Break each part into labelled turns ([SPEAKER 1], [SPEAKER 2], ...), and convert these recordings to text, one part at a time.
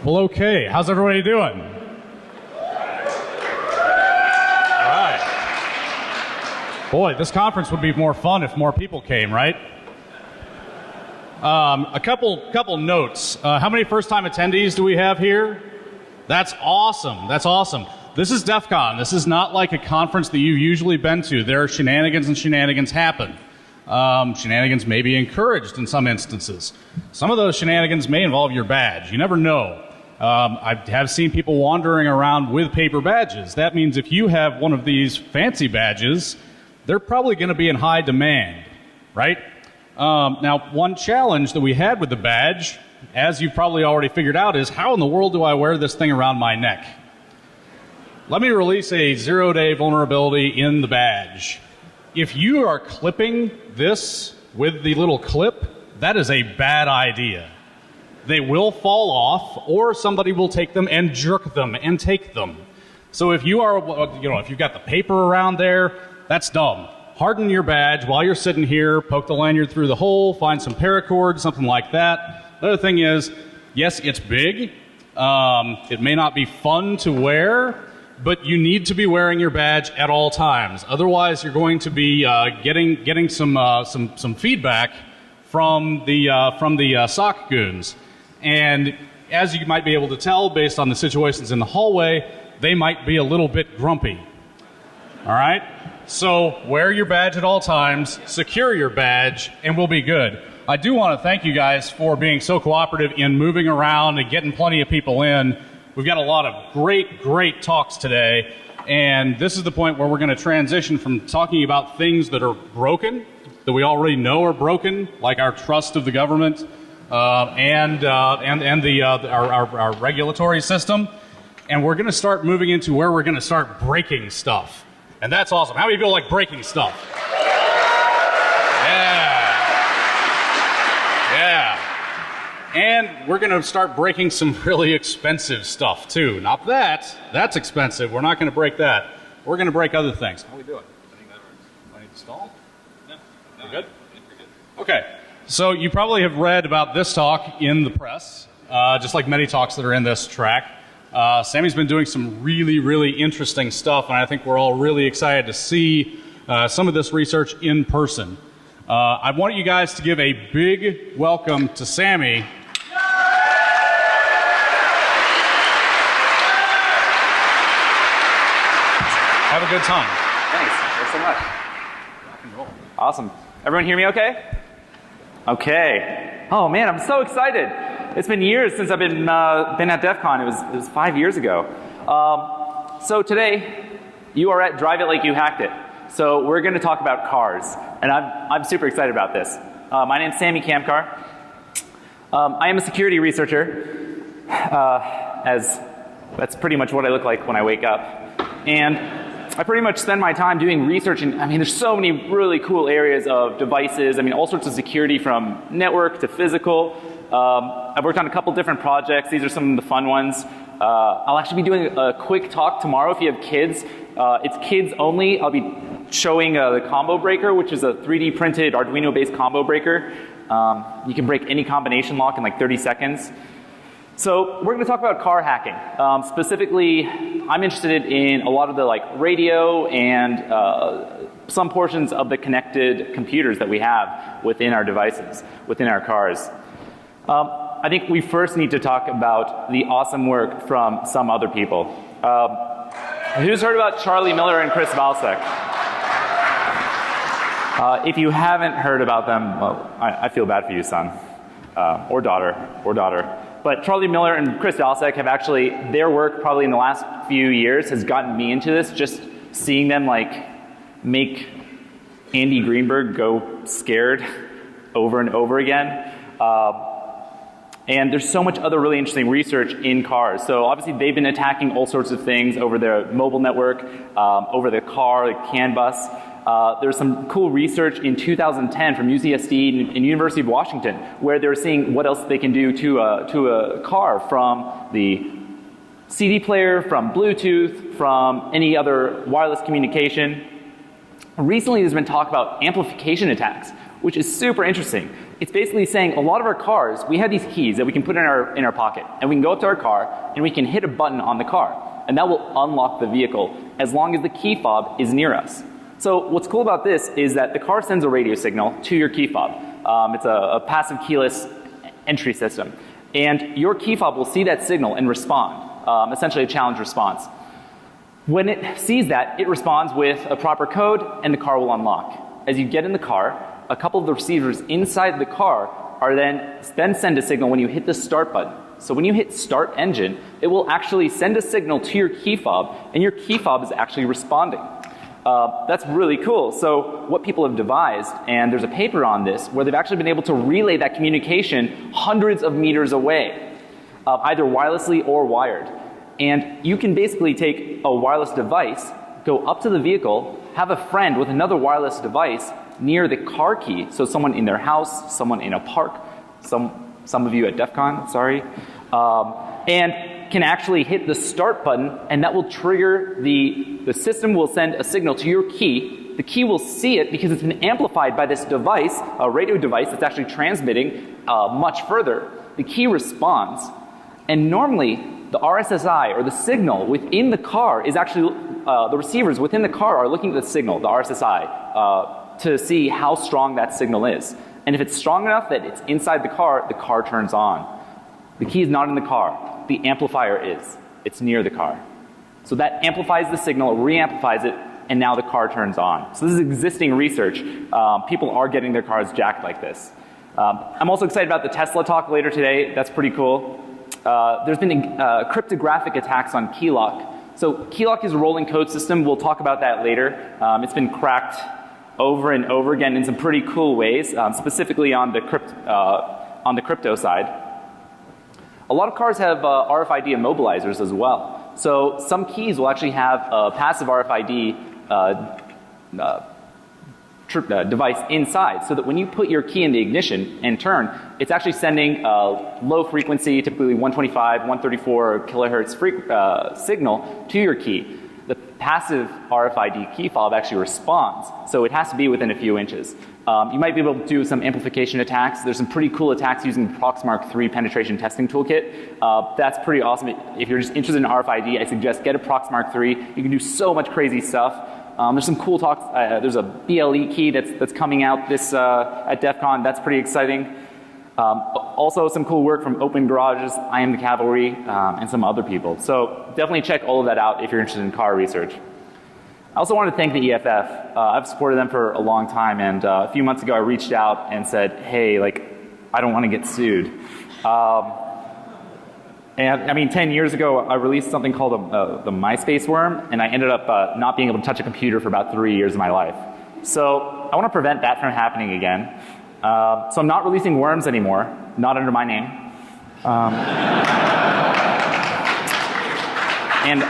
[SPEAKER 1] Well, okay. How's everybody doing? All right. Boy, this conference would be more fun if more people came, right? A couple notes. How many first-time attendees do we have here? That's awesome. That's awesome. This is DEF CON. This is not like a conference that you've usually been to. There are shenanigans and shenanigans happen. Shenanigans may be encouraged in some instances. Some of those shenanigans may involve your badge. You never know. I have seen people wandering around with paper badges. That means if you have one of these fancy badges, they're probably going to be in high demand, right? Now, one challenge that we had with the badge, as you've probably already figured out, is how in the world do I wear this thing around my neck? Let me release a zero-day vulnerability in the badge. If you are clipping this with the little clip, that is a bad idea. They will fall off, or somebody will take them and jerk them and take them. So if you are, if you've got the paper around there, that's dumb. Harden your badge while you're sitting here, poke the lanyard through the hole, find some paracord, something like that. The other thing is, yes, it's big. It may not be fun to wear, but you need to be wearing your badge at all times. Otherwise, you're going to be getting some feedback from the sock goons. And as you might be able to tell based on the situations in the hallway, they might be a little bit grumpy. All right? So wear your badge at all times, secure your badge, and we'll be good. I do want to thank you guys for being so cooperative in moving around and getting plenty of people in. We've got a lot of great talks today, and this is the point where we're going to transition from talking about things that are broken, that we already know are broken, like our trust of the government, and our regulatory system, and we're going to start moving into where we're going to start breaking stuff. And that's awesome. How many people like breaking stuff? Yeah. And we're going to start breaking some really expensive stuff, too. Not that's expensive. We're not going to break that. We're going to break other things. How are we doing? I think that works. Do I need to stall? No. We're good? We're good. Okay. So you probably have read about this talk in the press, just like many talks that are in this track. Sammy's been doing some really interesting stuff, and I think we're all really excited to see some of this research in person. I want you guys to give a big welcome to Samy. Have a good time.
[SPEAKER 2] Thanks so much.
[SPEAKER 1] Rock and roll.
[SPEAKER 2] Awesome. Everyone hear me okay? Okay. Oh man, I'm so excited. It's been years since I've been at DEF CON. It was 5 years ago. So today, you are at Drive It Like You Hacked It. So we're going to talk about cars, and I'm super excited about this. My name's Samy Kamkar. I am a security researcher, as that's pretty much what I look like when I wake up. And I pretty much spend my time doing research, and I mean, there's so many really cool areas of devices. I mean, all sorts of security from network to physical. I've worked on a couple different projects. These are some of the fun ones. I'll actually be doing a quick talk tomorrow if you have kids. It's kids only. I'll be showing the combo breaker, which is a 3D printed Arduino-based combo breaker. You can break any combination lock in like 30 seconds. So we're going to talk about car hacking. Specifically, I'm interested in a lot of the radio and some portions of the connected computers that we have within our devices, within our cars. I think we first need to talk about the awesome work from some other people. Who's heard about Charlie Miller and Chris Valsek? If you haven't heard about them, well, I feel bad for you, son, or daughter. But Charlie Miller and Chris Valsek have actually, their work probably in the last few years has gotten me into this, just seeing them make Andy Greenberg go scared over and over again. And there's so much other really interesting research in cars. So obviously they've been attacking all sorts of things over their mobile network, over the car, like CAN bus. There's some cool research in 2010 from UCSD and University of Washington where they're seeing what else they can do to a car, from the CD player, from Bluetooth, from any other wireless communication. Recently there's been talk about amplification attacks, which is super interesting. It's basically saying a lot of our cars, we have these keys that we can put in our pocket, and we can go up to our car and we can hit a button on the car, and that will unlock the vehicle as long as the key fob is near us. So what's cool about this is that the car sends a radio signal to your key fob. It's a passive keyless entry system, and your key fob will see that signal and respond, essentially a challenge response. When it sees that, it responds with a proper code and the car will unlock. As you get in the car, a couple of the receivers inside the car are then send a signal when you hit the start button. So when you hit start engine, it will actually send a signal to your key fob, and your key fob is actually responding. That's really cool. So what people have devised, and there's a paper on this, where they've actually been able to relay that communication hundreds of meters away, either wirelessly or wired. And you can basically take a wireless device, go up to the vehicle, have a friend with another wireless device near the car key, so someone in their house, someone in a park, some of you at DEF CON, sorry, and can actually hit the start button, and that will trigger the system will send a signal to your key. The key will see it because it's been amplified by this device, a radio device that's actually transmitting much further. The key responds, and normally the RSSI, or the signal within the car, is actually, the receivers within the car are looking at the signal, the RSSI, to see how strong that signal is. And if it's strong enough that it's inside the car turns on. The key is not in the car. The amplifier is. It's near the car. So that amplifies the signal, re-amplifies it, and now the car turns on. So this is existing research. People are getting their cars jacked like this. I'm also excited about the Tesla talk later today. That's pretty cool. There's been cryptographic attacks on key lock. So key lock is a rolling code system. We'll talk about that later. It's been cracked over and over again in some pretty cool ways, specifically on the crypto side. A lot of cars have RFID immobilizers as well. So some keys will actually have a passive RFID device inside, so that when you put your key in the ignition and turn, it's actually sending a low frequency, typically 125, 134 kilohertz signal to your key. The passive RFID key fob actually responds, so it has to be within a few inches. You might be able to do some amplification attacks. There's some pretty cool attacks using the Proxmark 3 penetration testing toolkit. That's pretty awesome. If you're just interested in RFID, I suggest get a Proxmark 3. You can do so much crazy stuff. There's some cool talks. There's a BLE key that's coming out at DEF CON. That's pretty exciting. Also some cool work from Open Garages, I Am the Cavalry, and some other people. So definitely check all of that out if you're interested in car research. I also want to thank the EFF. I've supported them for a long time, and a few months ago I reached out and said, hey, I don't want to get sued. And I mean, 10 years ago, I released something called the MySpace worm, and I ended up not being able to touch a computer for about 3 years of my life. So I want to prevent that from happening again. So I'm not releasing worms anymore, not under my name. And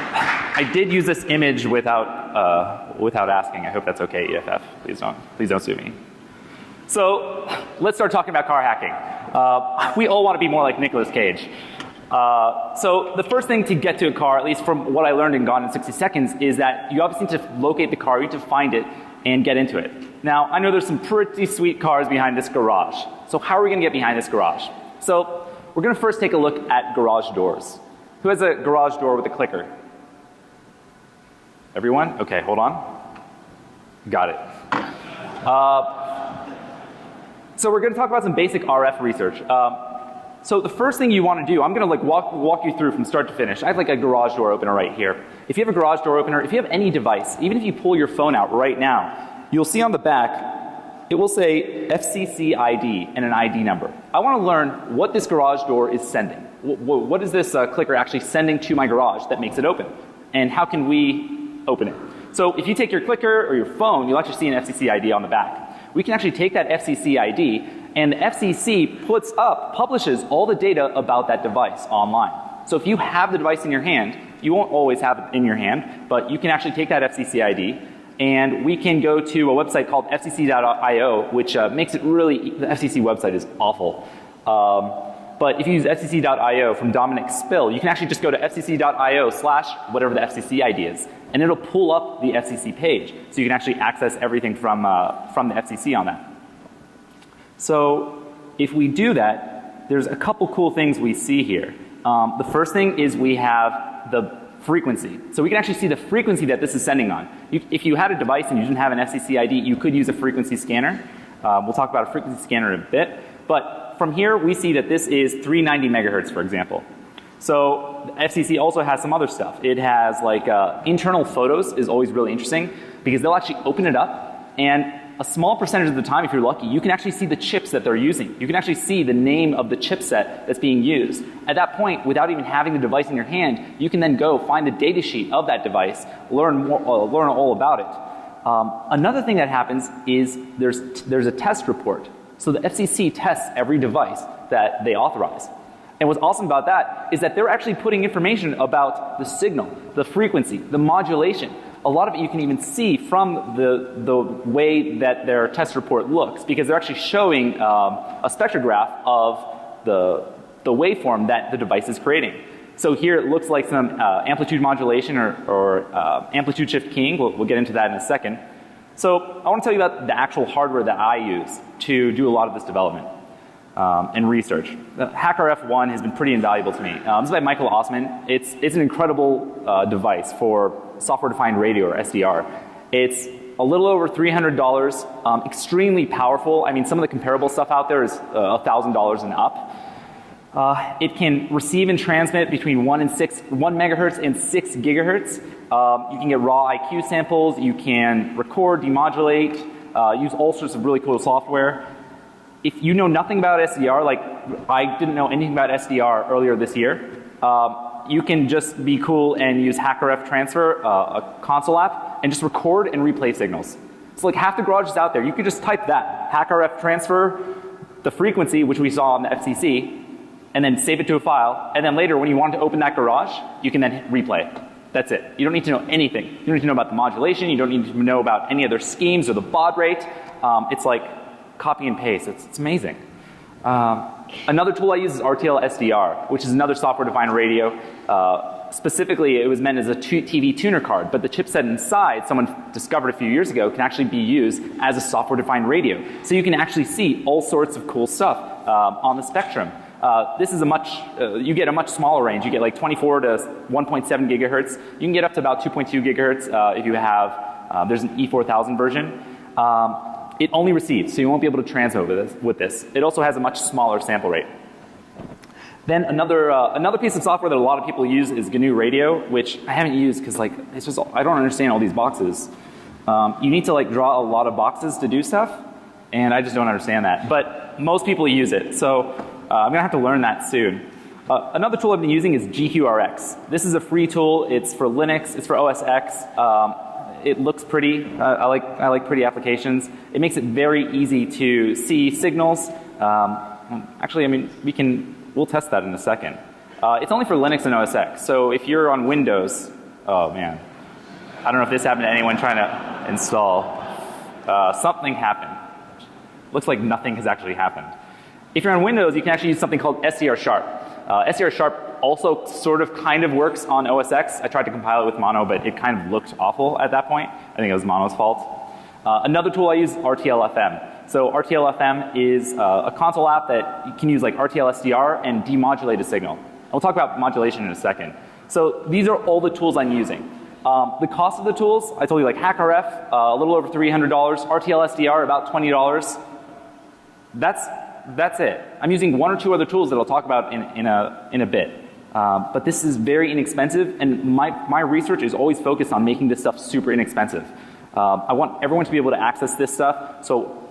[SPEAKER 2] I did use this image without asking. I hope that's okay, EFF. Please don't sue me. So let's start talking about car hacking. We all want to be more like Nicolas Cage. So the first thing to get to a car, at least from what I learned in Gone in 60 Seconds, is that you obviously need to locate the car, you need to find it, and get into it. Now, I know there's some pretty sweet cars behind this garage. So how are we going to get behind this garage? So we're going to first take a look at garage doors. Who has a garage door with a clicker? Everyone? Okay, hold on. Got it. So we're going to talk about some basic RF research. So the first thing you want to do, I'm going to walk you through from start to finish. I have a garage door opener right here. If you have a garage door opener, if you have any device, even if you pull your phone out right now, you'll see on the back, it will say FCC ID and an ID number. I want to learn what this garage door is sending. What is this clicker actually sending to my garage that makes it open? And how can we open it? So if you take your clicker or your phone, you'll actually see an FCC ID on the back. We can actually take that FCC ID, and the FCC publishes all the data about that device online. So if you have the device in your hand, you won't always have it in your hand, but you can actually take that FCC ID, and we can go to a website called fcc.io, which makes it really, the FCC website is awful. But if you use fcc.io from Dominic Spill, you can actually just go to fcc.io/whatever the FCC ID is, and it'll pull up the FCC page. So you can actually access everything from the FCC on that. So if we do that, there's a couple cool things we see here. The first thing is we have the frequency. So we can actually see the frequency that this is sending on. If you had a device and you didn't have an FCC ID, you could use a frequency scanner. We'll talk about a frequency scanner in a bit. But from here, we see that this is 390 megahertz, for example. So the FCC also has some other stuff. It has like internal photos is always really interesting because they'll actually open it up, and a small percentage of the time, if you're lucky, you can actually see the chips that they're using. You can actually see the name of the chipset that's being used. At that point, without even having the device in your hand, you can then go find the data sheet of that device, learn all about it. Another thing that happens is there's a test report. So the FCC tests every device that they authorize. And what's awesome about that is that they're actually putting information about the signal, the frequency, the modulation. A lot of it you can even see from the way that their test report looks, because they're actually showing a spectrograph of the waveform that the device is creating. So here it looks like some amplitude modulation or amplitude shift keying. We'll get into that in a second. So I want to tell you about the actual hardware that I use to do a lot of this development and research. The HackerF1 has been pretty invaluable to me. This is by Michael Osman. It's an incredible device for software-defined radio, or SDR. It's a little over $300, extremely powerful. I mean, some of the comparable stuff out there is $1,000 and up. It can receive and transmit between 1 megahertz and 6 gigahertz. You can get raw IQ samples. You can record, demodulate, use all sorts of really cool software. If you know nothing about SDR, like I didn't know anything about SDR earlier this year, you can just be cool and use HackerF Transfer, a console app, and just record and replay signals. So like half the garage is out there. You could just type that, HackerF Transfer, the frequency, which we saw on the FCC, and then save it to a file. And then later, when you want to open that garage, you can then replay. That's it. You don't need to know anything. You don't need to know about the modulation. You don't need to know about any other schemes or the baud rate. It's like copy and paste. It's amazing. Another tool I use is RTL SDR, which is another software-defined radio. Specifically, it was meant as a TV tuner card, but the chipset inside, someone discovered a few years ago, can actually be used as a software-defined radio. So you can actually see all sorts of cool stuff on the spectrum. This is you get a much smaller range. You get like 24 to 1.7 gigahertz. You can get up to about 2.2 gigahertz if you have, there's an E4000 version. It only receives, so you won't be able to transmit with this. It also has a much smaller sample rate. Then another piece of software that a lot of people use is GNU Radio, which I haven't used because like it's just I don't understand all these boxes. You need to like draw a lot of boxes to do stuff, and I just don't understand that. But most people use it, so I'm gonna have to learn that soon. Another tool I've been using is GQRX. This is a free tool. It's for Linux. It's for OS X. It looks pretty. I like pretty applications. It makes it very easy to see signals. Actually, I mean, we'll test that in a second. It's only for Linux and OS X. So if you're on Windows, oh man, I don't know if this happened to anyone trying to install. Something happened. Looks like nothing has actually happened. If you're on Windows, you can actually use something called SDR Sharp. SDR Sharp also sort of kind of works on OS X. I tried to compile it with Mono, but it kind of looked awful at that point. I think it was Mono's fault. Another tool I use is RTL-FM. So RTL-FM is a console app that you can use like RTL SDR and demodulate a signal. I'll talk about modulation in a second. So these are all the tools I'm using. The cost of the tools, I told you like HackerF, a little over $300. RTL SDR, about $20. That's it. I'm using one or two other tools that I'll talk about in a bit. But this is very inexpensive, and my research is always focused on making this stuff super inexpensive. I want everyone to be able to access this stuff, so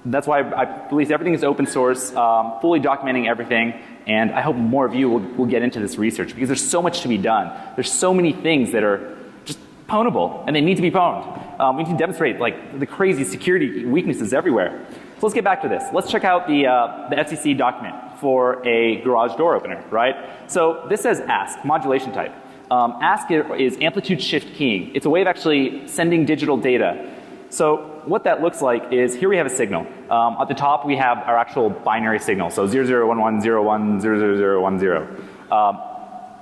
[SPEAKER 2] that's why I release everything is open source, fully documenting everything, and I hope more of you will get into this research because there's so much to be done. There's so many things that are just pwnable, and they need to be pwned. We need to demonstrate like the crazy security weaknesses everywhere. So let's get back to this. Let's check out the FCC document for a garage door opener, right? So this says ASK, modulation type. ASK is amplitude shift keying. It's a way of actually sending digital data. So what that looks like is here we have a signal. At the top we have our actual binary signal. So 001101 00010.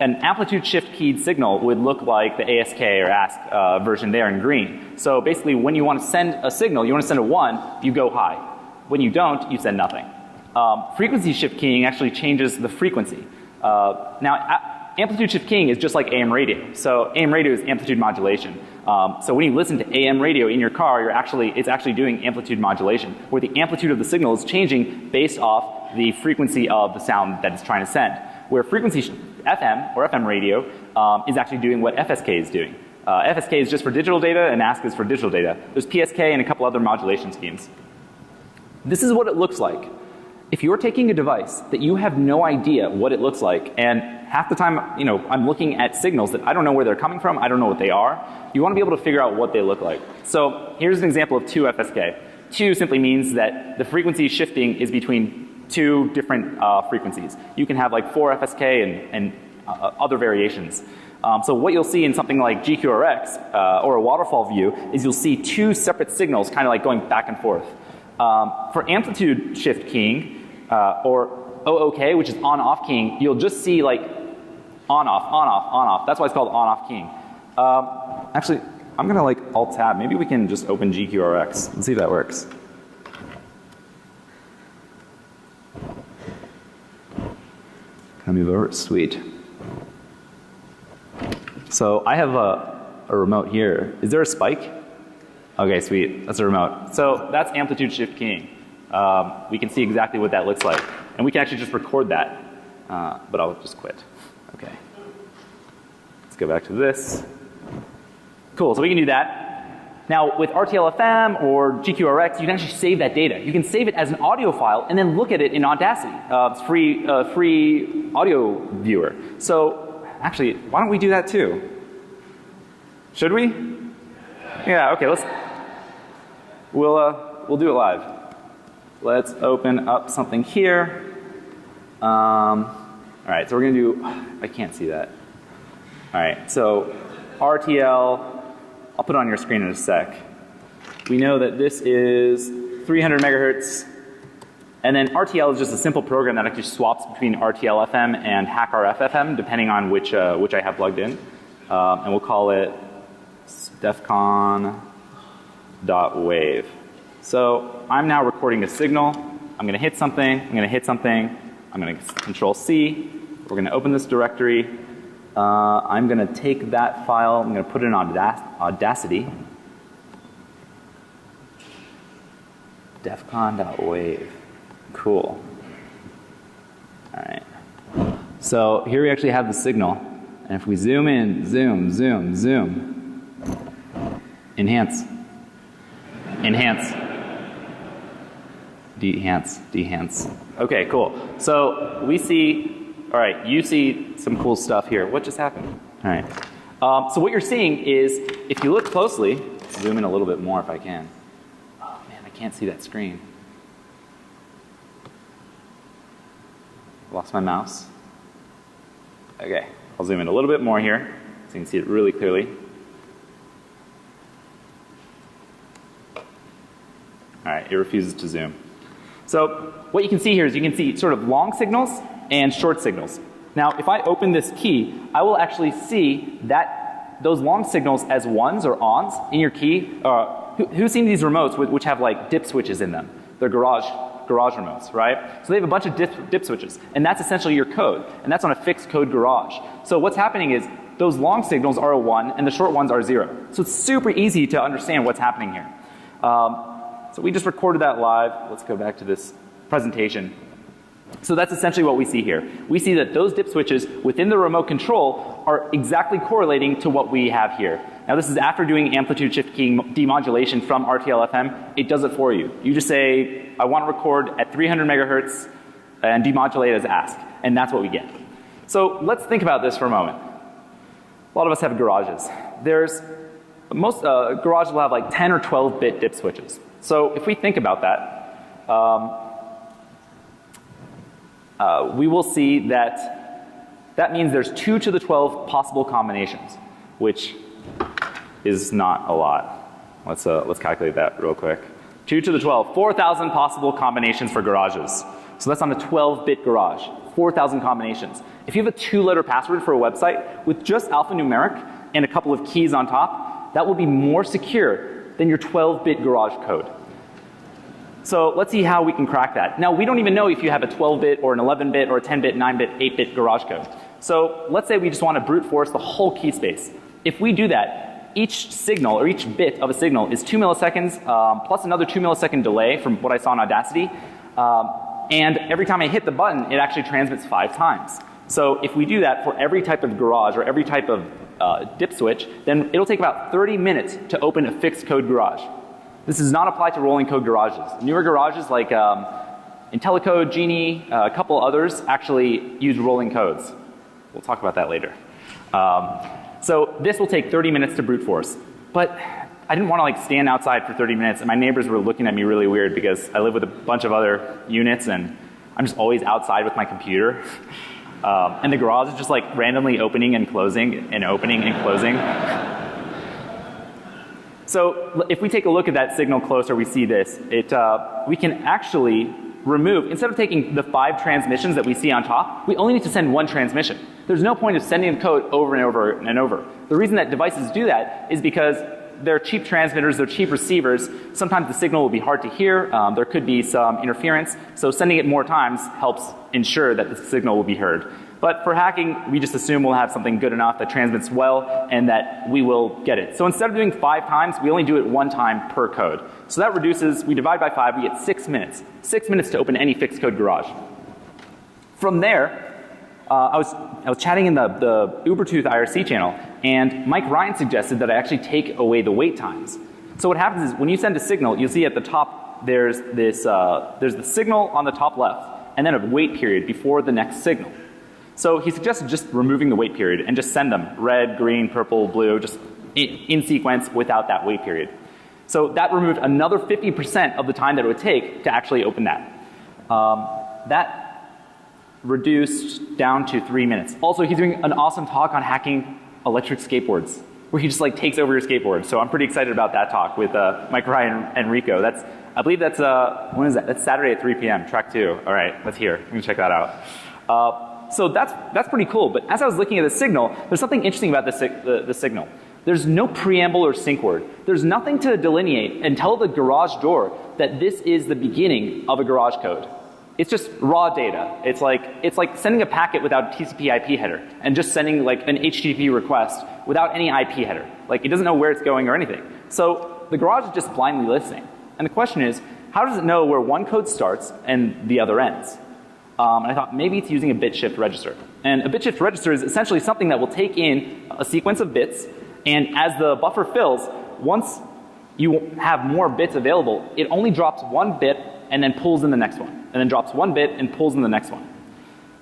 [SPEAKER 2] An amplitude shift keyed signal would look like the ASK or ASK version there in green. So basically when you want to send a signal, you want to send a 1, you go high. When you don't, you send nothing. Frequency shift keying actually changes the frequency. Now, amplitude shift keying is just like AM radio. So AM radio is amplitude modulation. So when you listen to AM radio in your car, it's actually doing amplitude modulation, where the amplitude of the signal is changing based off the frequency of the sound that it's trying to send. Where frequency FM or FM radio is actually doing what FSK is doing. FSK is just for digital data, and ASK is for digital data. There's PSK and a couple other modulation schemes. This is what it looks like. If you're taking a device that you have no idea what it looks like, and half the time, I'm looking at signals that I don't know where they're coming from, I don't know what they are, you want to be able to figure out what they look like. So here's an example of 2 FSK. 2 simply means that the frequency shifting is between 2 different frequencies. You can have like 4 FSK and other variations. So what you'll see in something like GQRX or a waterfall view is you'll see 2 separate signals kind of like going back and forth. For amplitude shift keying or OOK, which is on-off keying, you'll just see like on-off, on-off, on-off. That's why it's called on-off keying. Actually, I'm going to like Alt-Tab. Maybe we can just open GQRX. Let's see if that works. Can I move over? Sweet. So I have a remote here. Is there a spike? Okay, sweet. That's a remote. So that's amplitude shift keying. We can see exactly what that looks like. And we can actually just record that. But I'll just quit. Okay. Let's go back to this. Cool, so we can do that. Now with RTL-FM or GQRX, you can actually save that data. You can save it as an audio file and then look at it in Audacity. It's free audio viewer. So actually, why don't we do that too? Should we? Yeah, okay, we'll do it live. Let's open up something here. Alright, so we're going to do, I can't see that. Alright, so RTL, I'll put it on your screen in a sec. We know that this is 300 megahertz, and then RTL is just a simple program that actually swaps between RTL-FM and HackRF-FM depending on which I have plugged in. And we'll call it defcon.wave. So I'm now recording a signal. I'm going to hit something. I'm going to hit something. I'm going to Control C. We're going to open this directory. I'm going to take that file. I'm going to put it in Audacity. Defcon.wave. Cool. All right. So here we actually have the signal. And if we zoom in, zoom, zoom, zoom. Enhance. Enhance. Dehance. Dehance. Okay, cool. So we see, all right, you see some cool stuff here. What just happened? All right. So what you're seeing is, if you look closely, zoom in a little bit more if I can. Oh man, I can't see that screen. Lost my mouse. Okay, I'll zoom in a little bit more here so you can see it really clearly. All right, it refuses to zoom. So what you can see here is you can see sort of long signals and short signals. Now if I open this key, I will actually see that those long signals as ones or ons in your key. Who's seen these remotes which have like dip switches in them? They're garage remotes, right? So they have a bunch of dip switches, and that's essentially your code, and that's on a fixed code garage. So what's happening is those long signals are a 1 and the short ones are 0. So it's super easy to understand what's happening here. So we just recorded that live. Let's go back to this presentation. So that's essentially what we see here. We see that those dip switches within the remote control are exactly correlating to what we have here. Now this is after doing amplitude shift keying demodulation from RTL-FM. It does it for you. You just say, I want to record at 300 megahertz and demodulate as ASK. And that's what we get. So let's think about this for a moment. A lot of us have garages. Most garages will have like 10 or 12-bit dip switches. So if we think about that, we will see that means there's 2 to the 12 possible combinations, which is not a lot. Let's calculate that real quick. 2 to the 12, 4,000 possible combinations for garages. So that's on a 12-bit garage, 4,000 combinations. If you have a 2-letter password for a website with just alphanumeric and a couple of keys on top, that will be more secure than your 12-bit garage code. So let's see how we can crack that. Now we don't even know if you have a 12-bit or an 11-bit or a 10-bit, 9-bit, 8-bit garage code. So let's say we just want to brute force the whole key space. If we do that, each signal or each bit of a signal is 2 milliseconds plus another 2 millisecond delay from what I saw in Audacity. And every time I hit the button, it actually transmits 5 times. So if we do that for every type of garage or every type of dip switch, then it'll take about 30 minutes to open a fixed code garage. This does not apply to rolling code garages. Newer garages like IntelliCode, Genie, a couple others actually use rolling codes. We'll talk about that later. So this will take 30 minutes to brute force. But I didn't want to like stand outside for 30 minutes and my neighbors were looking at me really weird because I live with a bunch of other units and I'm just always outside with my computer. And the garage is just like randomly opening and closing and opening and closing. So if we take a look at that signal closer, we see this. We can actually remove, instead of taking the 5 transmissions that we see on top, we only need to send 1 transmission. There's no point of sending the code over and over and over. The reason that devices do that is because they're cheap transmitters, they're cheap receivers. Sometimes the signal will be hard to hear. There could be some interference. So sending it more times helps ensure that the signal will be heard. But for hacking, we just assume we'll have something good enough that transmits well and that we will get it. So instead of doing 5 times, we only do it 1 time per code. So that reduces, we divide by 5, we get 6 minutes. 6 minutes to open any fixed code garage. From there, I was chatting in the Ubertooth IRC channel and Mike Ryan suggested that I actually take away the wait times. So what happens is when you send a signal, you'll see at the top there's this, there's the signal on the top left and then a wait period before the next signal. So he suggested just removing the wait period and just send them red, green, purple, blue, just in sequence without that wait period. So that removed another 50% of the time that it would take to actually open that. That reduced down to 3 minutes. Also, he's doing an awesome talk on hacking electric skateboards, where he just like takes over your skateboard. So I'm pretty excited about that talk with Mike Ryan and Rico. I believe that's when is that? That's Saturday at 3 p.m. Track 2. All right, let's hear. I'm gonna check that out. So that's pretty cool. But as I was looking at the signal, there's something interesting about the signal. There's no preamble or sync word. There's nothing to delineate and tell the garage door that this is the beginning of a garage code. It's just raw data. It's like sending a packet without a TCP IP header and just sending like an HTTP request without any IP header. Like it doesn't know where it's going or anything. So the garage is just blindly listening. And the question is, how does it know where one code starts and the other ends? And I thought maybe it's using a bit shift register. And a bit shift register is essentially something that will take in a sequence of bits, and as the buffer fills, once you have more bits available, it only drops 1 bit and then pulls in the next one, and then drops 1 bit and pulls in the next one.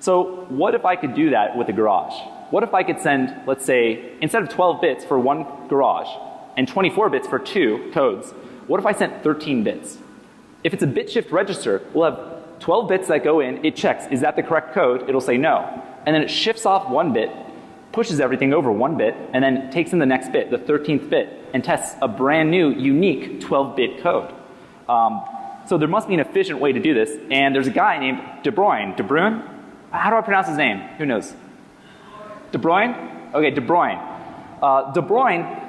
[SPEAKER 2] So what if I could do that with a garage? What if I could send, let's say, instead of 12 bits for 1 garage and 24 bits for 2 codes, what if I sent 13 bits? If it's a bit shift register, we'll have 12 bits that go in, it checks, is that the correct code? It'll say no. And then it shifts off 1 bit, pushes everything over 1 bit, and then takes in the next bit, the 13th bit, and tests a brand new, unique 12-bit code. So there must be an efficient way to do this, and there's a guy named De Bruijn. De Bruijn? How do I pronounce his name? Who knows? De Bruijn? Okay, De Bruijn. De Bruijn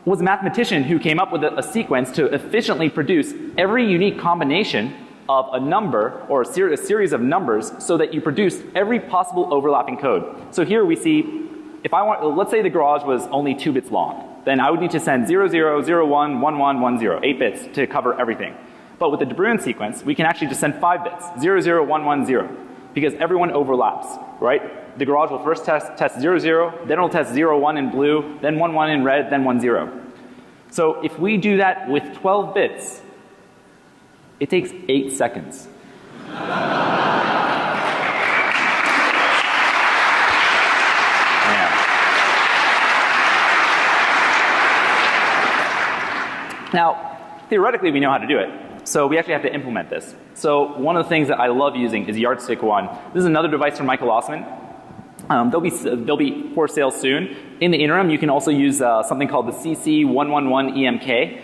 [SPEAKER 2] was a mathematician who came up with a sequence to efficiently produce every unique combination of a number or a series of numbers so that you produce every possible overlapping code. So here we see, if I want, let's say the garage was only 2 bits long, then I would need to send 00, 01, 11, 10, 8 bits to cover everything. But with the De Bruijn sequence, we can actually just send 5 bits, 00, 11, 0, because everyone overlaps, right? The garage will first test 00, then it'll test 01 in blue, then 11 in red, then 10. So if we do that with 12 bits, it takes 8 seconds. Now, theoretically, we know how to do it. So we actually have to implement this. So one of the things that I love using is Yardstick 1. This is another device from Michael Ossman. They'll be for sale soon. In the interim, you can also use something called the CC111 EMK.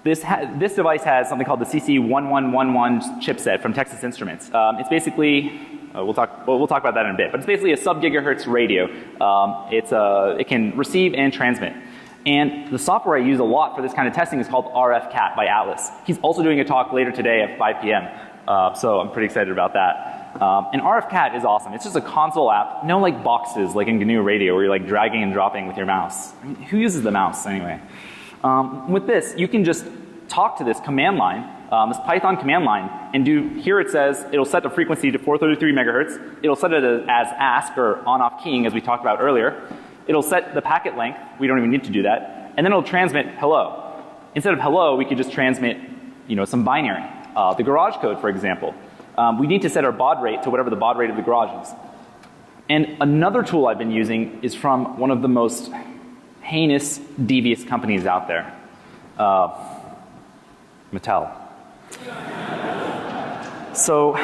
[SPEAKER 2] This device has something called the CC1111 chipset from Texas Instruments. It's basically, we'll talk about that in a bit, but it's basically a sub-gigahertz radio. It can receive and transmit. And the software I use a lot for this kind of testing is called RFCat by Atlas. He's also doing a talk later today at 5 p.m. So I'm pretty excited about that. And RFCat is awesome. It's just a console app. No like boxes like in GNU Radio where you're like dragging and dropping with your mouse. I mean, who uses the mouse anyway? With this, you can just talk to this command line, this Python command line, and do, here it says, it'll set the frequency to 433 megahertz. It'll set it as ask or on-off keying as we talked about earlier. It'll set the packet length. We don't even need to do that. And then it'll transmit hello. Instead of hello, we could just transmit, some binary. The garage code, for example. We need to set our baud rate to whatever the baud rate of the garage is. And another tool I've been using is from one of the most heinous, devious companies out there. Mattel. So,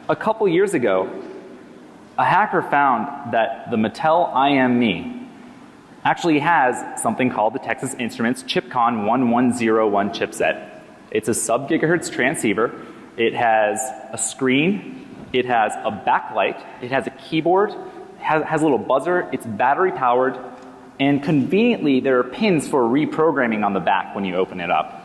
[SPEAKER 2] a couple years ago, a hacker found that the Mattel IME actually has something called the Texas Instruments ChipCon 1101 chipset. It's a sub-gigahertz transceiver. It has a screen. It has a backlight. It has a keyboard. Has a little buzzer. It's battery powered. And conveniently, there are pins for reprogramming on the back when you open it up.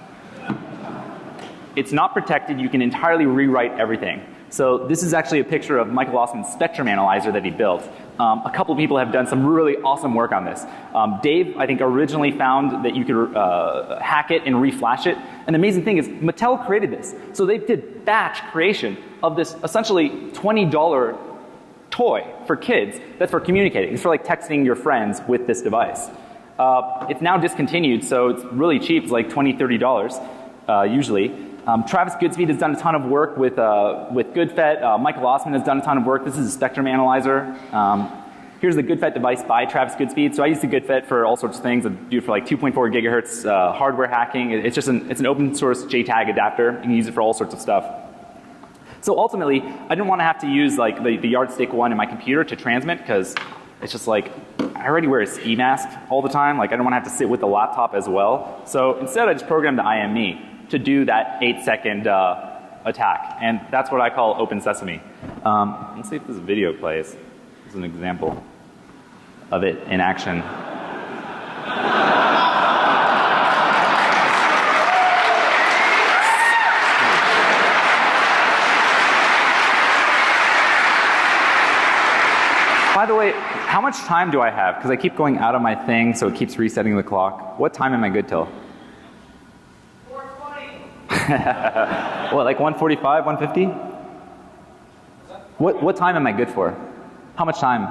[SPEAKER 2] It's not protected. You can entirely rewrite everything. So this is actually a picture of Michael Ossman's spectrum analyzer that he built. A couple people have done some really awesome work on this. Dave, I think, originally found that you could hack it and reflash it. And the amazing thing is Mattel created this. So they did batch creation of this essentially $20 toy for kids that's for communicating. It's for like texting your friends with this device. It's now discontinued, so it's really cheap. It's like $20, $30 usually. Travis Goodspeed has done a ton of work with GoodFet. Michael Ossman has done a ton of work. This is a spectrum analyzer. Here's the GoodFet device by Travis Goodspeed. So I use the GoodFet for all sorts of things. I do it for like 2.4 gigahertz hardware hacking. It's just it's an open source JTAG adapter. You can use it for all sorts of stuff. So ultimately, I didn't want to have to use like the yardstick one in my computer to transmit because it's just like I already wear a ski mask all the time. Like I don't want to have to sit with the laptop as well. So instead, I just programmed the IME to do that 8-second attack. And that's what I call Open Sesame. Let's see if this video plays. This is an example of it in action. By the way, how much time do I have? Because I keep going out of my thing, so it keeps resetting the clock. What time am I good till? What, like 1:45, 1:50? What time am I good for? How much time?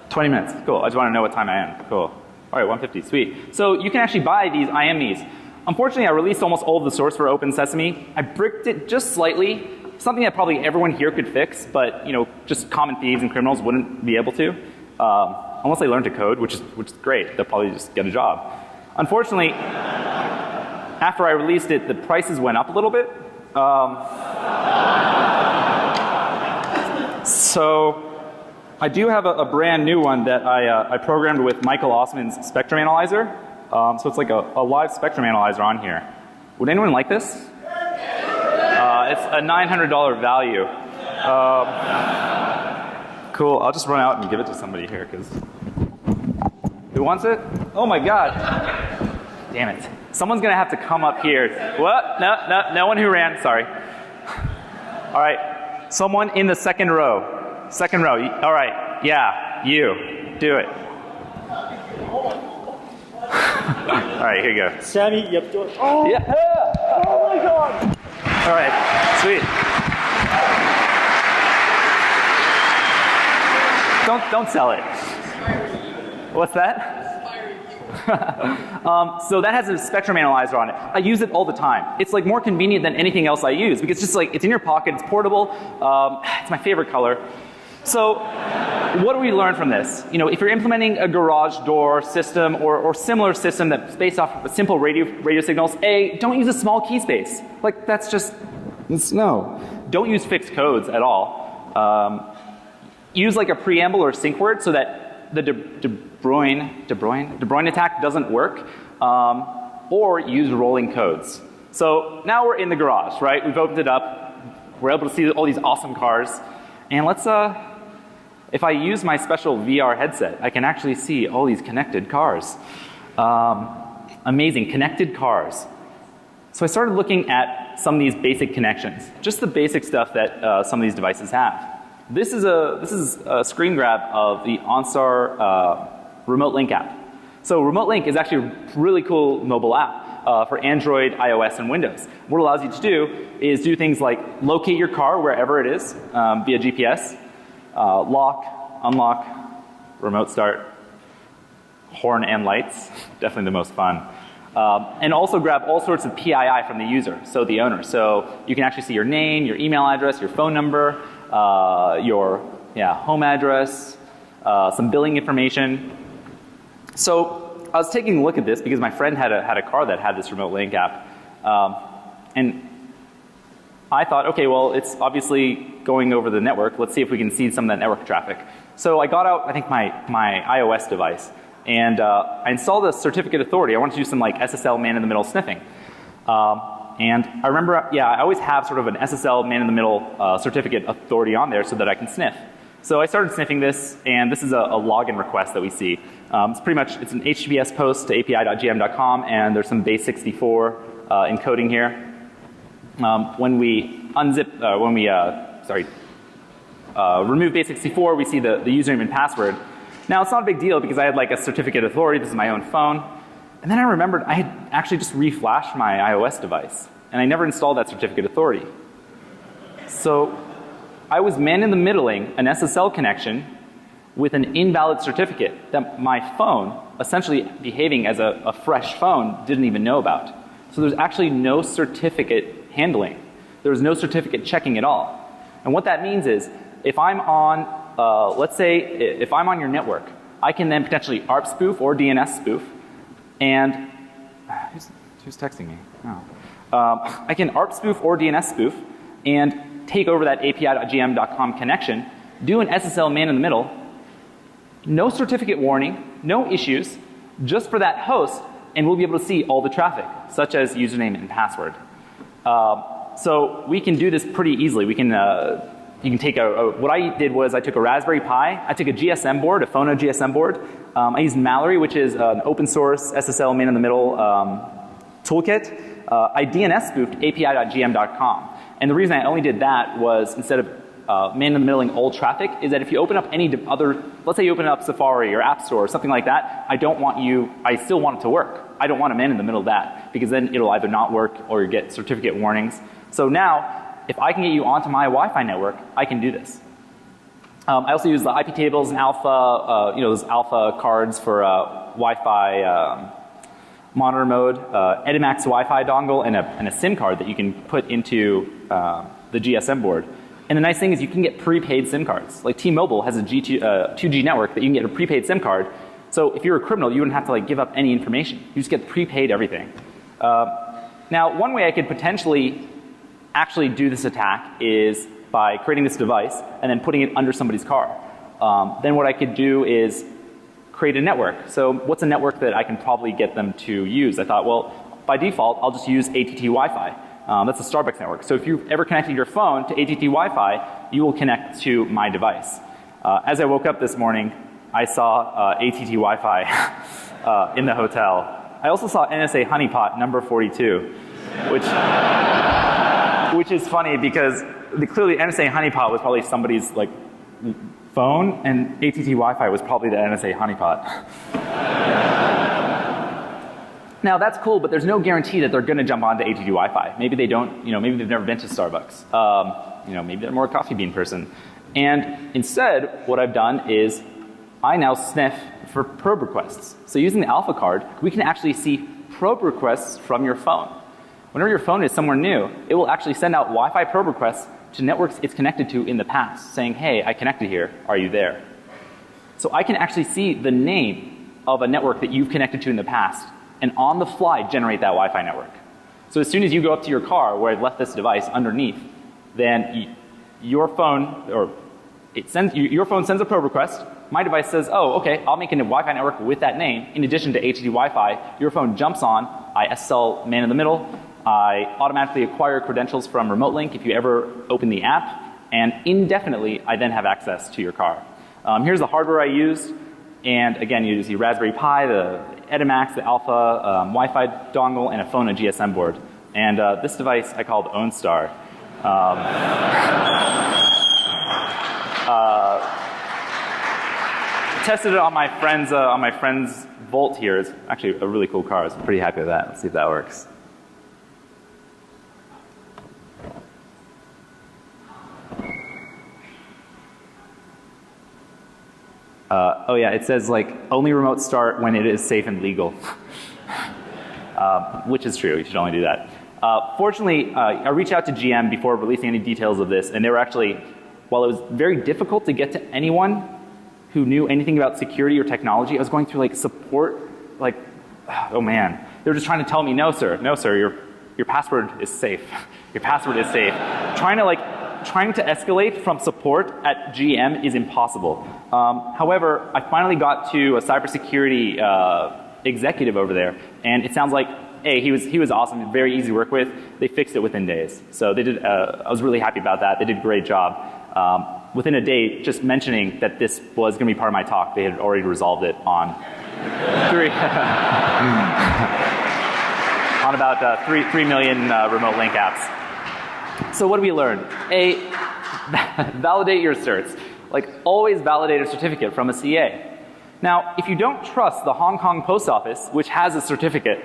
[SPEAKER 2] 20 minutes. Cool. I just want to know what time I am. Cool. All right, 1:50. Sweet. So you can actually buy these IMEs. Unfortunately, I released almost all of the source for Open Sesame. I bricked it just slightly. Something that probably everyone here could fix, but just common thieves and criminals wouldn't be able to, unless they learn to code, which is great. They'll probably just get a job. Unfortunately, after I released it, the prices went up a little bit. So I do have a brand new one that I programmed with Michael Ossman's spectrum analyzer. So it's like a live spectrum analyzer on here. Would anyone like this? It's a $900 value. Cool. I'll just run out and give it to somebody here because who wants it? Oh my God. Damn it. Someone's going to have to come up here. What? No one who ran. Sorry. All right. Someone in the second row. Second row. All right. Yeah. You. Do it. All right. Here you go.
[SPEAKER 3] Sammy, you have to do it. Oh!
[SPEAKER 2] Yeah.
[SPEAKER 3] Oh my God!
[SPEAKER 2] All right. Sweet. Don't sell it. What's that? So that has a spectrum analyzer on it. I use it all the time. It's like more convenient than anything else I use because it's just like it's in your pocket, it's portable. It's my favorite color. So what do we learn from this? If you're implementing a garage door system or similar system that's based off of simple radio signals, don't use a small key space. Like no. Don't use fixed codes at all. Use like a preamble or sync word so that the De Bruyne attack doesn't work, or use rolling codes. So now we're in the garage, right? We've opened it up. We're able to see all these awesome cars, and let's If I use my special VR headset, I can actually see all these connected cars. Amazing, connected cars. So I started looking at some of these basic connections, just the basic stuff that some of these devices have. This is a screen grab of the OnStar Remote Link app. So Remote Link is actually a really cool mobile app for Android, iOS, and Windows. What it allows you to do is do things like locate your car wherever it is via GPS, lock, unlock, remote start, horn and lights, definitely the most fun. And also grab all sorts of PII from the user, so the owner. So you can actually see your name, your email address, your phone number, your home address, some billing information. So I was taking a look at this because my friend had a car that had this Remote Link app. And I thought, okay, well, it's obviously going over the network. Let's see if we can see some of that network traffic. So I got out, I think, my iOS device. And I installed a certificate authority. I wanted to do some like SSL man-in-the-middle sniffing. And I remember, I always have sort of an SSL man-in-the-middle certificate authority on there so that I can sniff. So I started sniffing this, and this is a login request that we see. It's pretty much, it's an HTTPS post to api.gm.com, and there's some base64 encoding here. When we unzip, remove base64, we see the username and password. Now it's not a big deal because I had like a certificate authority. This is my own phone. And then I remembered I had actually just reflashed my iOS device, and I never installed that certificate authority. So I was man-in-the-middling an SSL connection with an invalid certificate that my phone, essentially behaving as a fresh phone, didn't even know about. So there's actually no certificate handling. There was no certificate checking at all. And what that means is if I'm on, let's say if I'm on your network, I can then potentially ARP spoof or DNS spoof. And who's texting me? Oh. I can ARP spoof or DNS spoof and take over that api.gm.com connection, do an SSL man-in-the-middle, no certificate warning, no issues, just for that host, and we'll be able to see all the traffic, such as username and password. So we can do this pretty easily. We can, you can take what I did was I took a Raspberry Pi, I took a GSM board, a Phono GSM board. I used Mallory, which is an open source SSL man-in-the-middle toolkit. I DNS spoofed api.gm.com. And the reason I only did that was instead of man-in-the-middling old traffic is that if you open up any other, let's say you open up Safari or App Store or something like that, I still want it to work. I don't want to man-in-the-middle that because then it'll either not work or you get certificate warnings. So now, if I can get you onto my Wi-Fi network, I can do this. I also use the IP tables and alpha, those alpha cards for Wi-Fi monitor mode, Edimax Wi-Fi dongle, and a SIM card that you can put into the GSM board. And the nice thing is you can get prepaid SIM cards. Like T-Mobile has a 2G network that you can get a prepaid SIM card. So if you're a criminal, you wouldn't have to like give up any information. You just get prepaid everything. Now, one way I could potentially actually do this attack is by creating this device and then putting it under somebody's car. Then what I could do is create a network. So what's a network that I can probably get them to use? I thought, well, by default, I'll just use ATT Wi-Fi. That's a Starbucks network. So if you've ever connected your phone to ATT Wi-Fi, you will connect to my device. As I woke up this morning, I saw ATT Wi-Fi in the hotel. I also saw NSA honeypot number 42, which is funny because clearly NSA honeypot was probably somebody's like phone, and ATT Wi-Fi was probably the NSA honeypot. Now that's cool, but there's no guarantee that they're going to jump onto ATT Wi-Fi. Maybe they don't. Maybe they've never been to Starbucks. Maybe they're more a coffee bean person. And instead, what I've done is I now sniff for probe requests. So using the Alpha card, we can actually see probe requests from your phone. Whenever your phone is somewhere new, it will actually send out Wi-Fi probe requests to networks it's connected to in the past, saying, hey, I connected here, are you there? So I can actually see the name of a network that you've connected to in the past, and on the fly generate that Wi-Fi network. So as soon as you go up to your car where I've left this device underneath, then your phone sends a probe request. My device says, oh, okay, I'll make a Wi-Fi network with that name. In addition to ATT Wi-Fi, your phone jumps on, I SSL man in the middle, I automatically acquire credentials from Remote Link if you ever open the app, and indefinitely I then have access to your car. Here's the hardware I used. And again, you see Raspberry Pi, the Edimax, the Alpha, Wi-Fi dongle, and a phone and GSM board. And this device I called OwnStar. Tested it on my friend's Volt here. It's actually a really cool car. I was pretty happy with that. Let's see if that works. Oh yeah, it says like only remote start when it is safe and legal, which is true. You should only do that. Fortunately, I reached out to GM before releasing any details of this, and they were actually, while it was very difficult to get to anyone who knew anything about security or technology, I was going through like support, like, oh man, they were just trying to tell me, no sir, your password is safe. Your password is safe. Trying to escalate from support at GM is impossible. However, I finally got to a cybersecurity executive over there, and it sounds like, hey, he was awesome, very easy to work with. They fixed it within days. So they did. I was really happy about that. They did a great job. Within a day, just mentioning that this was going to be part of my talk, they had already resolved it on on about 3 million remote link apps. So what do we learn? A, validate your certs. Like always validate a certificate from a CA. Now, if you don't trust the Hong Kong Post Office, which has a certificate,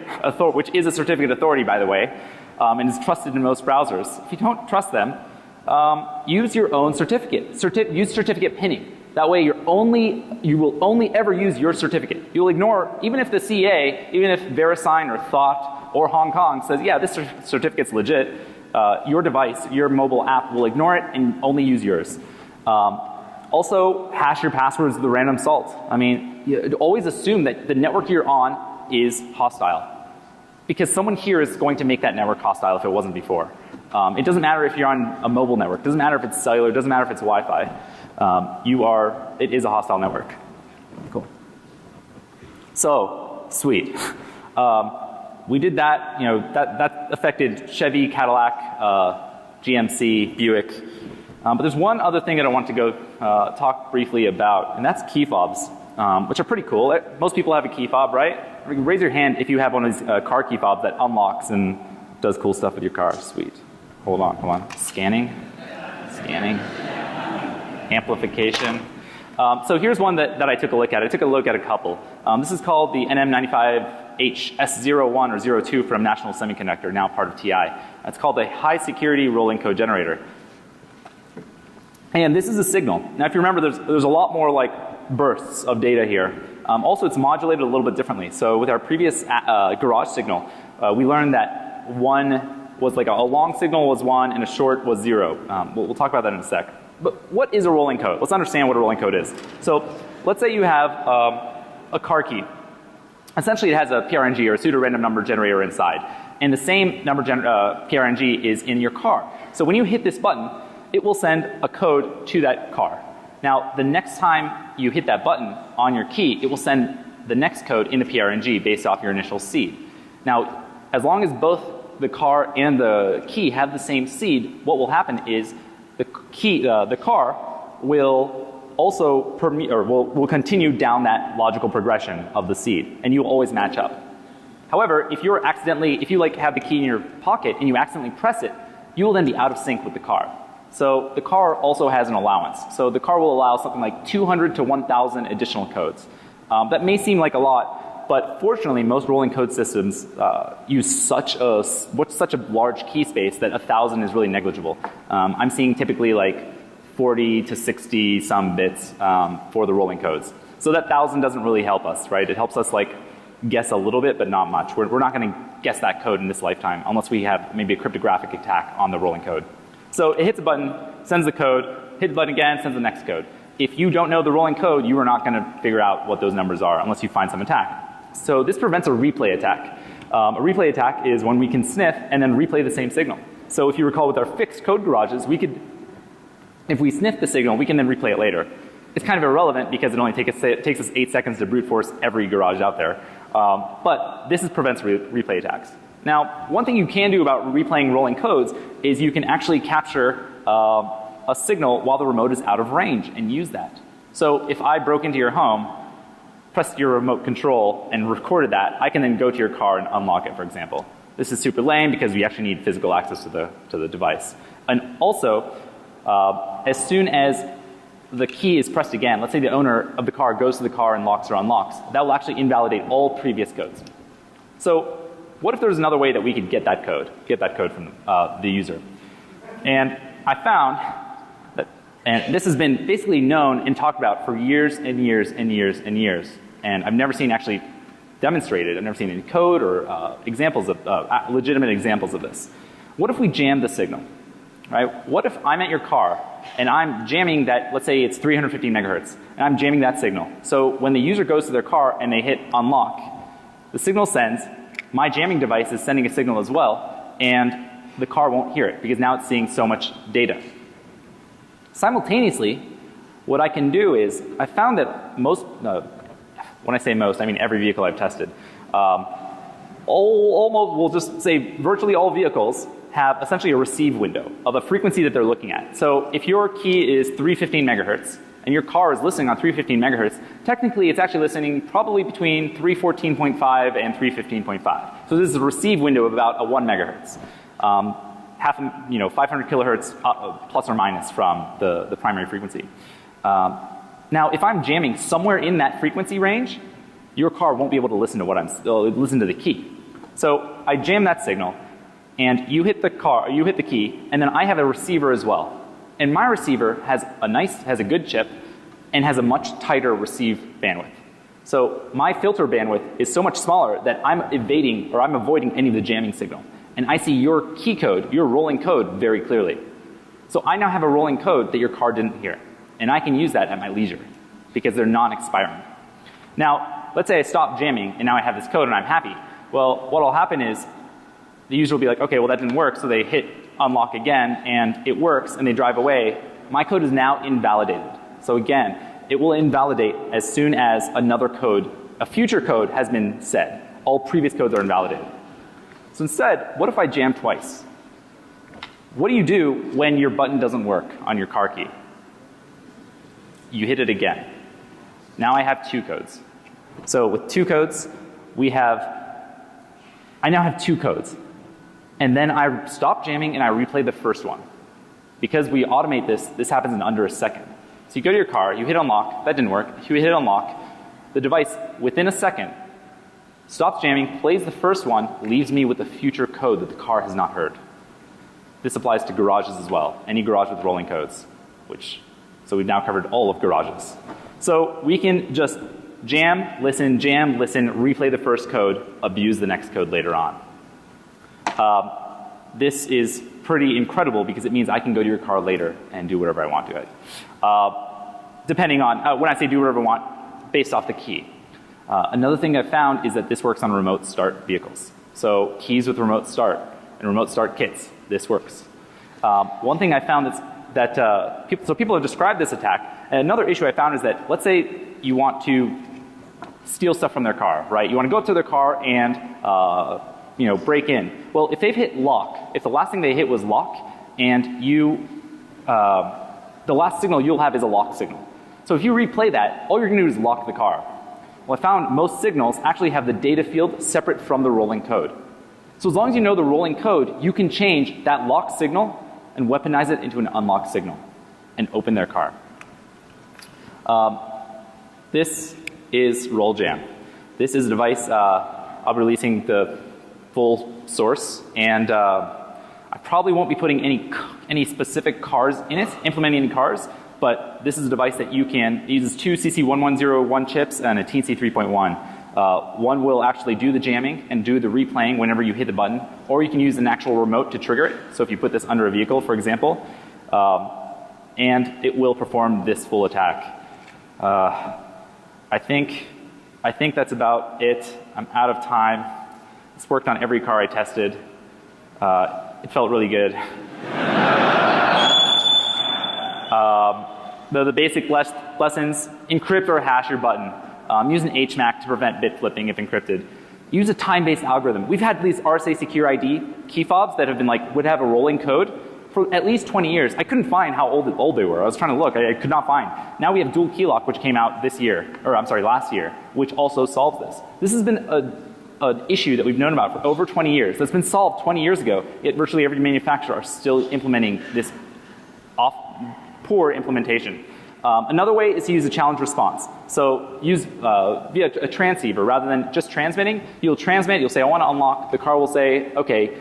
[SPEAKER 2] which is a certificate authority, by the way, and is trusted in most browsers, if you don't trust them, use your own certificate. Use certificate pinning. That way, you will only ever use your certificate. You'll ignore, even if the CA, even if VeriSign or Thought or Hong Kong says, yeah, this certificate's legit, your device, your mobile app will ignore it and only use yours. Also, hash your passwords with a random salt. I mean, you always assume that the network you're on is hostile, because someone here is going to make that network hostile if it wasn't before. It doesn't matter if you're on a mobile network. It doesn't matter if it's cellular. It doesn't matter if it's Wi-Fi. It is a hostile network. Cool. So, sweet. We did that. You know, that affected Chevy, Cadillac, GMC, Buick. But there's one other thing that I want to go talk briefly about, and that's key fobs, which are pretty cool. Most people have a key fob, right? Raise your hand if you have one of these car key fobs that unlocks and does cool stuff with your car. Sweet. Hold on, come on. Scanning. Amplification. So here's one that I took a look at. I took a look at a couple. This is called the NM95HS01 or 02 from National Semiconductor, now part of TI. It's called a high security rolling code generator. And this is a signal. Now if you remember, there's a lot more like bursts of data here. Also it's modulated a little bit differently. So with our previous garage signal, we learned that one was like a long signal was 1 and a short was 0. We'll talk about that in a sec. But what is a rolling code? Let's understand what a rolling code is. So let's say you have a car key. Essentially it has a PRNG or a pseudo-random number generator inside. And the same number PRNG is in your car. So when you hit this button, it will send a code to that car. Now the next time you hit that button on your key, it will send the next code in the PRNG based off your initial seed. Now as long as both the car and the key have the same seed, what will happen is the car will also will continue down that logical progression of the seed, and you will always match up. However, if you like have the key in your pocket and you accidentally press it, you will then be out of sync with the car. So the car also has an allowance. So the car will allow something like 200 to 1,000 additional codes. That may seem like a lot, but fortunately most rolling code systems use such a large key space that 1,000 is really negligible. I'm seeing typically like 40 to 60 some bits for the rolling codes. So that 1,000 doesn't really help us, right? It helps us like guess a little bit, but not much. We're not going to guess that code in this lifetime unless we have maybe a cryptographic attack on the rolling code. So it hits a button, sends the code, hit the button again, sends the next code. If you don't know the rolling code, you are not going to figure out what those numbers are unless you find some attack. So this prevents a replay attack. A replay attack is when we can sniff and then replay the same signal. So if you recall with our fixed code garages, if we sniff the signal, we can then replay it later. It's kind of irrelevant because it only takes us 8 seconds to brute force every garage out there. But this prevents replay attacks. Now, one thing you can do about replaying rolling codes is you can actually capture a signal while the remote is out of range and use that. So if I broke into your home, pressed your remote control and recorded that, I can then go to your car and unlock it, for example. This is super lame because we actually need physical access to the device. And also, as soon as the key is pressed again, let's say the owner of the car goes to the car and locks or unlocks, that will actually invalidate all previous codes. So what if there was another way that we could get that code from the user? And I found that, and this has been basically known and talked about for years and years and years and years, and I've never seen actually demonstrated, I've never seen any code or examples of, legitimate examples of this. What if we jam the signal? Right? What if I'm at your car and I'm jamming that, let's say it's 350 megahertz, and I'm jamming that signal. So when the user goes to their car and they hit unlock, the signal sends, my jamming device is sending a signal as well, and the car won't hear it because now it's seeing so much data. Simultaneously, what I can do is, I found that most, when I say most, I mean every vehicle I've tested, almost, we'll just say virtually all vehicles have essentially a receive window of a frequency that they're looking at. So if your key is 315 megahertz and your car is listening on 315 megahertz, technically it's actually listening probably between 314.5 and 315.5. So this is a receive window of about a 1 megahertz. 500 kilohertz plus or minus from the primary frequency. Now if I'm jamming somewhere in that frequency range, your car won't be able to listen to listen to the key. So I jam that signal, and you hit the key, and then I have a receiver as well. And my receiver has a good chip and has a much tighter receive bandwidth. So my filter bandwidth is so much smaller that I'm avoiding any of the jamming signal. And I see your key code, your rolling code very clearly. So I now have a rolling code that your car didn't hear. And I can use that at my leisure because they're non-expiring. Now, let's say I stop jamming and now I have this code and I'm happy. Well, what will happen is the user will be like, okay, well that didn't work, so they hit unlock again and it works and they drive away. My code is now invalidated. So again, it will invalidate as soon as another code, a future code has been set. All previous codes are invalidated. So instead, what if I jam twice? What do you do when your button doesn't work on your car key? You hit it again. Now I have 2 codes. So with 2 codes, I now have 2 codes. And then I stop jamming and I replay the first one. Because we automate this happens in under a second. So you go to your car, you hit unlock, that didn't work. You hit unlock, the device within a second stops jamming, plays the first one, leaves me with a future code that the car has not heard. This applies to garages as well, any garage with rolling codes, so we've now covered all of garages. So we can just jam, listen, replay the first code, abuse the next code later on. This is pretty incredible because it means I can go to your car later and do whatever I want to it. Depending on, when I say do whatever I want, based off the key. Another thing I've found is that this works on remote start vehicles. So keys with remote start and remote start kits, this works. One thing I found people have described this attack. And another issue I found is that, let's say you want to steal stuff from their car, right? You want to go up to their car and break in. Well, if they've hit lock, if the last thing they hit was lock, and the last signal you'll have is a lock signal. So if you replay that, all you're going to do is lock the car. Well, I found most signals actually have the data field separate from the rolling code. So as long as you know the rolling code, you can change that lock signal and weaponize it into an unlocked signal and open their car. This is RollJam. This is a device, I'll be releasing the full source, and I probably won't be putting any specific cars in it, implementing any cars, but this is a device that it uses 2 CC1101 chips and a TNC 3.1. One will actually do the jamming and do the replaying whenever you hit the button, or you can use an actual remote to trigger it. So if you put this under a vehicle, for example, and it will perform this full attack. I think that's about it. I'm out of time. It's worked on every car I tested. It felt really good. The basic lessons: encrypt or hash your button. Use an HMAC to prevent bit flipping if encrypted. Use a time-based algorithm. We've had these RSA Secure ID key fobs that have been would have a rolling code, for at least 20 years. I couldn't find how old they were. I was trying to look. I could not find. Now we have dual key lock, which came out this year, or I'm sorry, last year, which also solves this. This has been an issue that we've known about for over 20 years. That's been solved 20 years ago, yet virtually every manufacturer are still implementing this poor implementation. Another way is to use a challenge response. So use via a transceiver rather than just transmitting. You'll transmit, you'll say, I want to unlock. The car will say, okay,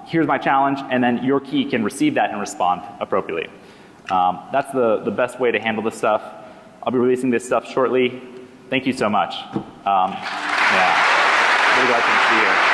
[SPEAKER 2] here's my challenge, and then your key can receive that and respond appropriately. That's the best way to handle this stuff. I'll be releasing this stuff shortly. Thank you so much. Yeah, really glad to be here.